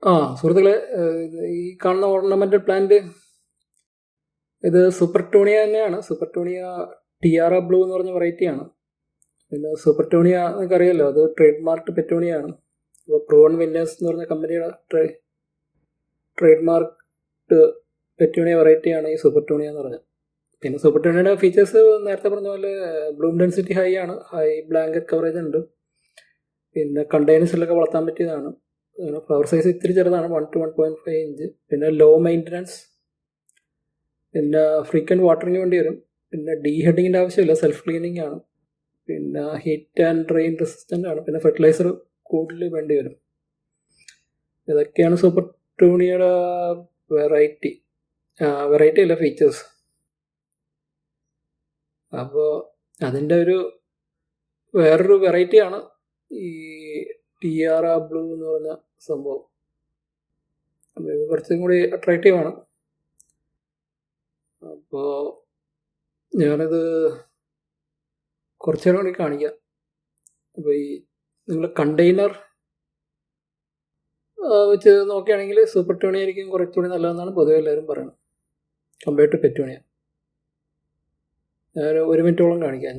ആ സുഹൃത്തുക്കളെ, ഈ കാണുന്ന ഓർണമെന്റൽ പ്ലാന്റ് ഇത് സൂപ്പർ ടൂണിയ തന്നെയാണ്. സൂപ്പർ ടൂണിയ ടിയാറ ബ്ലൂ എന്ന് പറഞ്ഞ വെറൈറ്റിയാണ്. പിന്നെ സൂപ്പർ ടൂണിയ നിങ്ങൾക്ക് അറിയാലോ, അത് ട്രേഡ് മാർക്ക് പെറ്റൂണിയാണ്. ഇപ്പോൾ പ്രൂവൺ വിന്നേഴ്സ് എന്ന് പറഞ്ഞ കമ്പനിയുടെ ട്രേഡ് മാർക്ക് പെറ്റൂണിയ വെറൈറ്റിയാണ് ഈ സൂപ്പർ ടൂണിയ എന്ന് പറഞ്ഞത്. പിന്നെ സൂപ്പർ ടൂണിയുടെ ഫീച്ചേഴ്സ് നേരത്തെ പറഞ്ഞ പോലെ ബ്ലൂം ഡെൻസിറ്റി ഹൈ ആണ്, ഹൈ ബ്ലാങ്കറ്റ് കവറേജ് ഉണ്ട്. പിന്നെ കണ്ടെയ്നേഴ്സിലൊക്കെ വളർത്താൻ പറ്റിയതാണ്. പിന്നെ ഫ്ലവർ സൈസ് ഇത്തിരി ചെറുതാണ്, 1 to 1.5 ഇഞ്ച്. പിന്നെ ലോ മെയിൻ്റനൻസ്, പിന്നെ ഫ്രീക്വൻറ്റ് വാട്ടറിങ് വേണ്ടി വരും. പിന്നെ ഡീഹെഡിങ്ങിൻ്റെ ആവശ്യമില്ല, സെൽഫ് ക്ലീനിങ് ആണ്. പിന്നെ ഹീറ്റ് ആൻഡ് റെയിൻ റെസിസ്റ്റൻ്റ് ആണ്. പിന്നെ ഫെർട്ടിലൈസർ കൂടുതൽ വേണ്ടി വരും. ഇതൊക്കെയാണ് സൂപ്പർ ടൂണിയുടെ വെറൈറ്റി അല്ല, ഫീച്ചേഴ്സ്. അപ്പോൾ അതിൻ്റെ വേറൊരു വെറൈറ്റിയാണ് ഈ ടിയാറ ബ്ലൂ എന്ന് പറഞ്ഞ സംഭവം. അപ്പോൾ ഇത് കുറച്ചും കൂടി അട്രാക്റ്റീവാണ്. അപ്പോൾ ഞാനത് കുറച്ചുകൂടെ കൂടി കാണിക്കാം. അപ്പോൾ ഈ നിങ്ങൾ കണ്ടെയ്നർ വെച്ച് നോക്കുകയാണെങ്കിൽ സൂപ്പർ ടൂണിയ ആയിരിക്കും കുറച്ചുകൂടി നല്ലതെന്നാണ് പൊതുവെ എല്ലാവരും പറയുന്നത്, കമ്പയർഡ് ടു പെറ്റൂണിയ. ഞാൻ 1 മിനിറ്റോളം കാണിക്കാം.